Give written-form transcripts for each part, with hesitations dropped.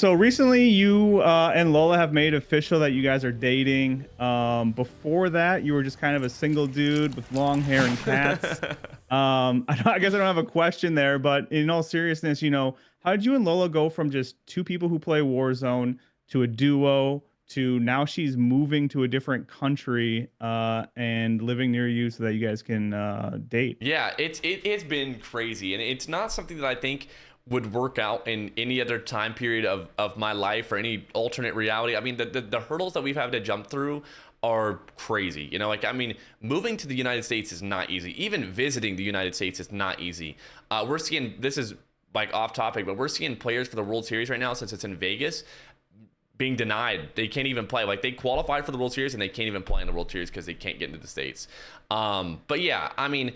So recently you and Lola have made official that you guys are dating. Before that, you were just kind of a single dude with long hair and cats. I guess I don't have a question there, but in all seriousness, how did you and Lola go from just two people who play Warzone to a duo to now she's moving to a different country and living near you so that you guys can date? Yeah, it's been crazy, and it's not something that I think would work out in any other time period of my life or any alternate reality. I mean, the hurdles that we've had to jump through are crazy. Like, I mean, moving to the United States is not easy. Even visiting the United States is not easy. We're seeing, this is like off topic, but we're seeing players for the World Series right now, since it's in Vegas, being denied. They can't even play. Like, they qualified for the World Series and they can't even play in the World Series because they can't get into the States. But yeah, I mean,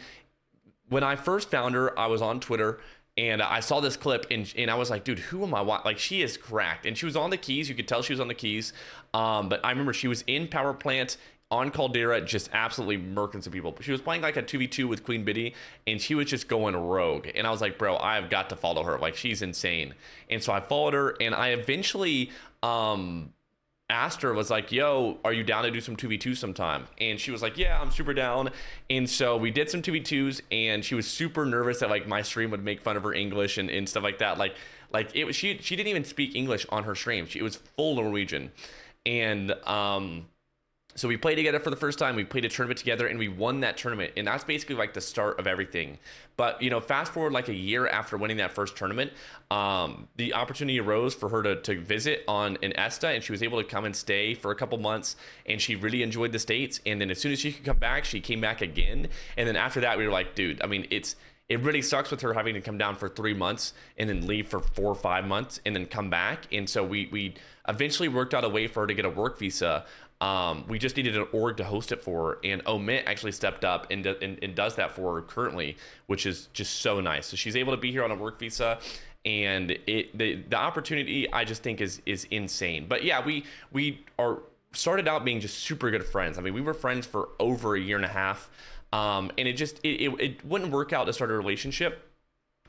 when I first found her, I was on Twitter and I saw this clip and I was like, dude, who am I? Like, she is cracked. And she was on the keys. You could tell she was on the keys. But I remember she was in Power Plant on Caldera, just absolutely murking some people. She was playing like a 2v2 with Queen Biddy, and she was just going rogue. And I was like, bro, I've got to follow her. Like, she's insane. And so I followed her, and I eventually asked her, was like, yo, are you down to do some 2v2 sometime? And she was like, yeah, I'm super down. And so we did some 2v2s, and she was super nervous that like my stream would make fun of her English and stuff like that. Like it was, she didn't even speak English on her stream. It was full Norwegian. And so we played together for the first time. We played a tournament together and we won that tournament. And that's basically like the start of everything. But, fast forward like a year after winning that first tournament, the opportunity arose for her to visit on an ESTA, and she was able to come and stay for a couple months, and she really enjoyed the States. And then as soon as she could come back, she came back again. And then after that, we were like, dude, I mean, it really sucks with her having to come down for 3 months and then leave for 4 or 5 months and then come back. And so we eventually worked out a way for her to get a work visa. We just needed an org to host it for her, and Omit actually stepped up and does that for her currently, which is just so nice. So she's able to be here on a work visa, and the opportunity, I just think is insane. But yeah, we are started out being just super good friends. I mean, we were friends for over a year and a half, and it wouldn't work out to start a relationship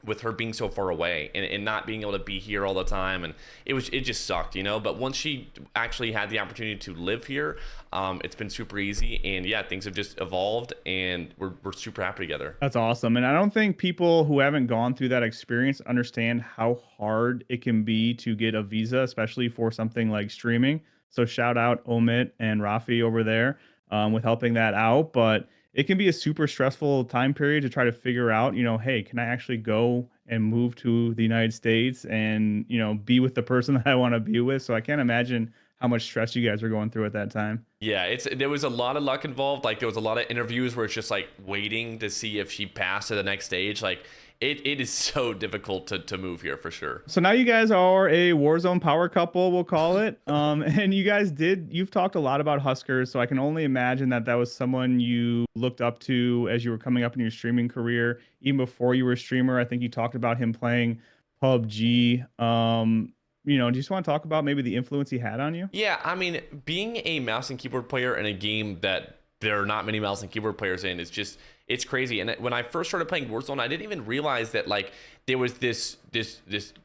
with her being so far away and not being able to be here all the time, and it just sucked, but once she actually had the opportunity to live here, it's been super easy, and yeah, things have just evolved, and we're super happy together. That's awesome. And I don't think people who haven't gone through that experience understand how hard it can be to get a visa, especially for something like streaming. So shout out Omit and Rafi over there with helping that out. But it can be a super stressful time period to try to figure out, hey, can I actually go and move to the United States and, be with the person that I want to be with? So I can't imagine how much stress you guys were going through at that time. Yeah, there was a lot of luck involved. Like, there was a lot of interviews where it's just like waiting to see if she passed to the next stage. Like, it is so difficult to move here for sure. So now you guys are a Warzone power couple, we'll call it. And you've talked a lot about Huskers, so I can only imagine that was someone you looked up to as you were coming up in your streaming career, even before you were a streamer. I think you talked about him playing PUBG. Do you just want to talk about maybe the influence he had on you? Yeah, I mean, being a mouse and keyboard player in a game that there are not many mouse and keyboard players in is just, it's crazy. And when I first started playing Warzone, I didn't even realize that like there was this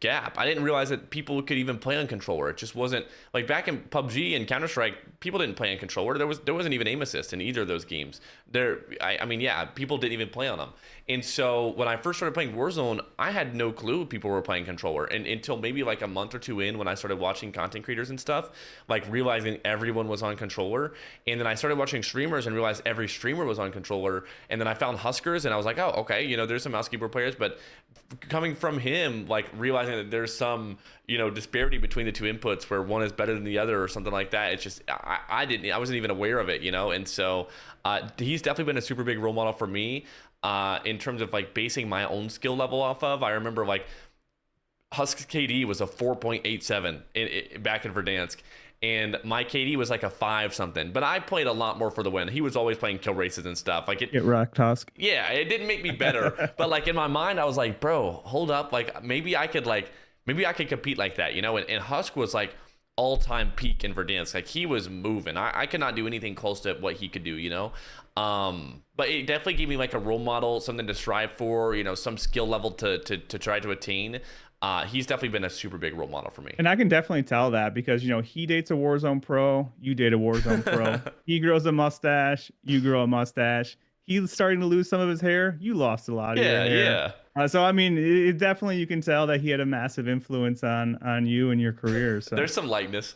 gap. I didn't realize that people could even play on controller. It just wasn't like back in PUBG and Counter-Strike, people didn't play on controller. There wasn't even aim assist in either of those games. I mean, yeah, people didn't even play on them. And so when I first started playing Warzone, I had no clue people were playing controller, and until maybe like a month or two in, when I started watching content creators and stuff, like realizing everyone was on controller. And then I started watching streamers and realized every streamer was on controller. And then I found Huskers and I was like, oh, okay, there's some mouse keyboard players, but coming from him, like realizing that there's some, disparity between the two inputs where one is better than the other or something like that. It's just, I wasn't even aware of it, And so he's definitely been a super big role model for me in terms of like basing my own skill level off of. I remember like Husk's KD was a 4.87 back in Verdansk. And my KD was like a 5 something, but I played a lot more for the win. He was always playing kill races and stuff. Like Get wrecked, Husk. Yeah, it didn't make me better, but like in my mind, I was like, bro, hold up. Like maybe I could compete like that, And Husk was like all-time peak in Verdansk. Like he was moving. I could not do anything close to what he could do, But it definitely gave me like a role model, something to strive for, some skill level to try to attain. He's definitely been a super big role model for me. And I can definitely tell that because, he dates a Warzone pro, you date a Warzone pro. He grows a mustache, you grow a mustache. He's starting to lose some of his hair, you lost a lot of your Yeah, hair. yeah. So I mean, it definitely you can tell that he had a massive influence on you and your career. So There's some likeness.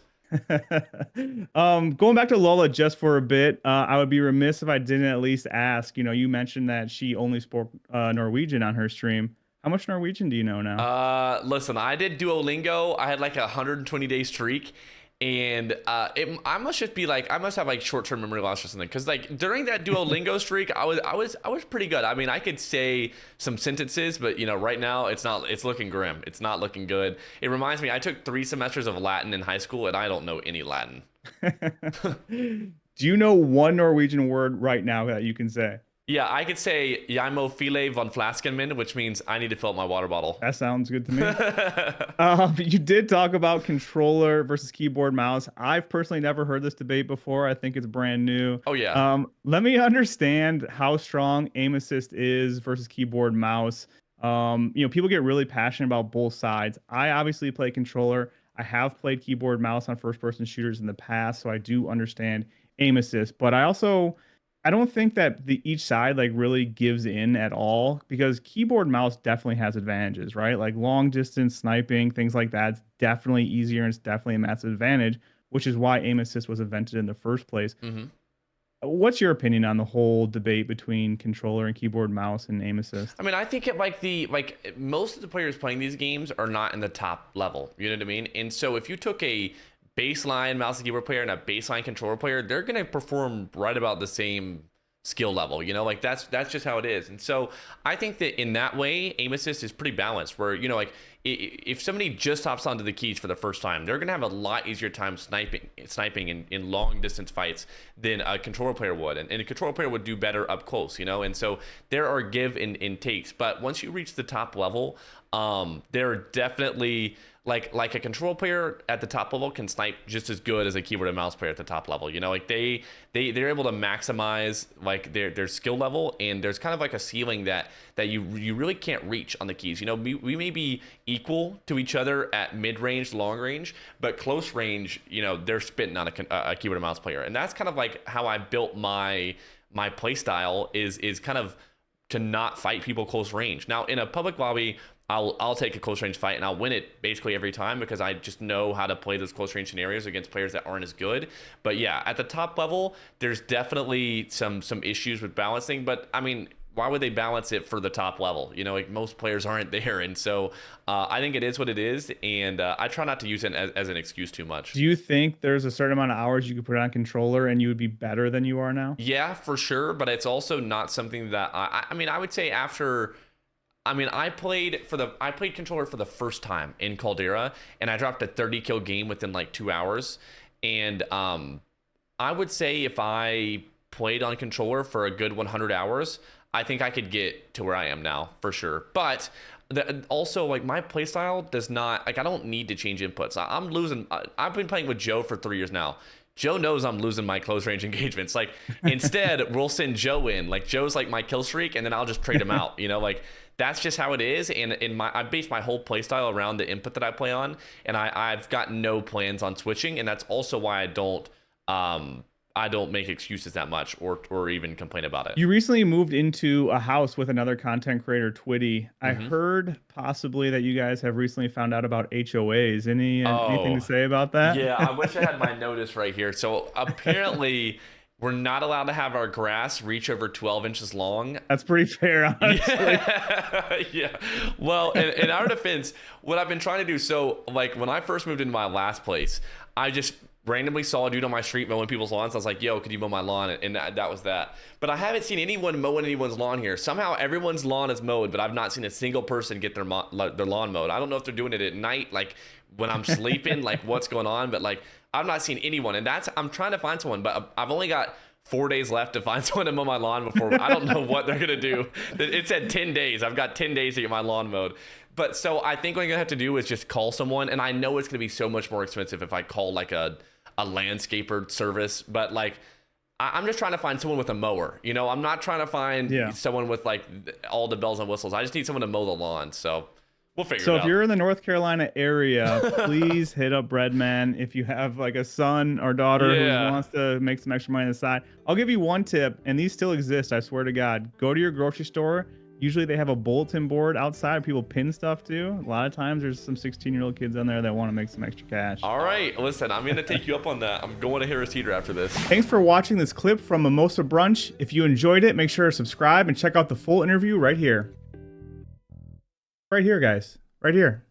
going back to Lola just for a bit, I would be remiss if I didn't at least ask. You mentioned that she only spoke Norwegian on her stream. How much Norwegian do you know now? Listen, I did Duolingo. I had like a 120-day streak, and I must just be like, I must have like short-term memory loss or something. Because like during that Duolingo streak, I was pretty good. I mean, I could say some sentences, but right now it's not. It's looking grim. It's not looking good. It reminds me, I took 3 semesters of Latin in high school, and I don't know any Latin. Do you know one Norwegian word right now that you can say? Yeah, I could say "Jeg må fylle von flasken min," which means I need to fill up my water bottle. That sounds good to me. You did talk about controller versus keyboard mouse. I've personally never heard this debate before. I think it's brand new. Oh yeah. Let me understand how strong aim assist is versus keyboard mouse. People get really passionate about both sides. I obviously play controller. I have played keyboard mouse on first person shooters in the past, so I do understand aim assist. But I don't think that each side like really gives in at all because keyboard mouse definitely has advantages, right? Like long distance sniping, things like that. It's definitely easier and it's definitely a massive advantage, which is why aim assist was invented in the first place. Mm-hmm. What's your opinion on the whole debate between controller and keyboard mouse and aim assist? I mean, I think most of the players playing these games are not in the top level. You know what I mean? And so if you took a baseline mouse and keyboard player and a baseline controller player, they're gonna perform right about the same skill level. Like that's just how it is. And so I think that in that way, aim assist is pretty balanced. Where like if somebody just hops onto the keys for the first time, they're gonna have a lot easier time sniping in long distance fights than a controller player would, and a controller player would do better up close. And so there are give and takes. But once you reach the top level, there are definitely like a control player at the top level can snipe just as good as a keyboard and mouse player at the top level. Like they're able to maximize like their skill level, and there's kind of like a ceiling that you really can't reach on the keys. We may be equal to each other at mid range, long range, but close range, they're spitting on a keyboard and mouse player, and that's kind of like how I built my play style is kind of to not fight people close range. Now in a public lobby, I'll take a close range fight and I'll win it basically every time because I just know how to play those close range scenarios against players that aren't as good. But yeah, at the top level, there's definitely some issues with balancing. But I mean, why would they balance it for the top level? Like most players aren't there, and so I think it is what it is, and I try not to use it as an excuse too much. Do you think there's a certain amount of hours you could put on controller and you would be better than you are now? Yeah, for sure, but it's also not something that I mean, I would say after. I mean, I played controller for the first time in Caldera, and I dropped a 30 kill game within like 2 hours. And I would say if I played on controller for a good 100 hours, I think I could get to where I am now for sure. But also, like my playstyle does not like I don't need to change inputs. I'm losing. I've been playing with Joe for 3 years now. Joe knows I'm losing my close range engagements. Like instead, we'll send Joe in. Like Joe's like my kill streak, and then I'll just trade him out. Like that's just how it is. And I base my whole playstyle around the input that I play on, and I've got no plans on switching. And that's also why I don't make excuses that much or even complain about it. You recently moved into a house with another content creator, Twitty. I heard possibly that you guys have recently found out about HOAs. Anything to say about that? Yeah, I wish I had my notice right here. So apparently we're not allowed to have our grass reach over 12 inches long. That's pretty fair, honestly. Yeah. Well, in our defense, what I've been trying to do, so like when I first moved into my last place, I just randomly saw a dude on my street mowing people's lawns. I was like, yo, could you mow my lawn? And that was that. But I haven't seen anyone mowing anyone's lawn here. Somehow everyone's lawn is mowed, but I've not seen a single person get their lawn mowed. I don't know if they're doing it at night, like when I'm sleeping, like what's going on, but like I've not seen anyone. And I'm trying to find someone, but I've only got 4 days left to find someone to mow my lawn before. I don't know what they're going to do. It said 10 days. I've got 10 days to get my lawn mowed. But so I think what I'm going to have to do is just call someone. And I know it's going to be so much more expensive if I call like a landscaper service, but like I'm just trying to find someone with a mower. I'm not trying to find someone with like all the bells and whistles. I just need someone to mow the lawn. So We'll figure So it if out. you're in the North Carolina area, please hit up Breadman. If you have like a son or daughter who Yeah. wants to make some extra money on the side, I'll give you one tip, and these still exist, I swear to God. Go to your grocery store. Usually they have a bulletin board outside people pin stuff to. A lot of times there's some 16-year-old kids on there that want to make some extra cash. All right, listen, I'm gonna take you up on that. I'm going to Harris Teeter after this. Thanks for watching this clip from Mimosa Brunch. If you enjoyed it, make sure to subscribe and check out the full interview right here. Right here, guys. Right here.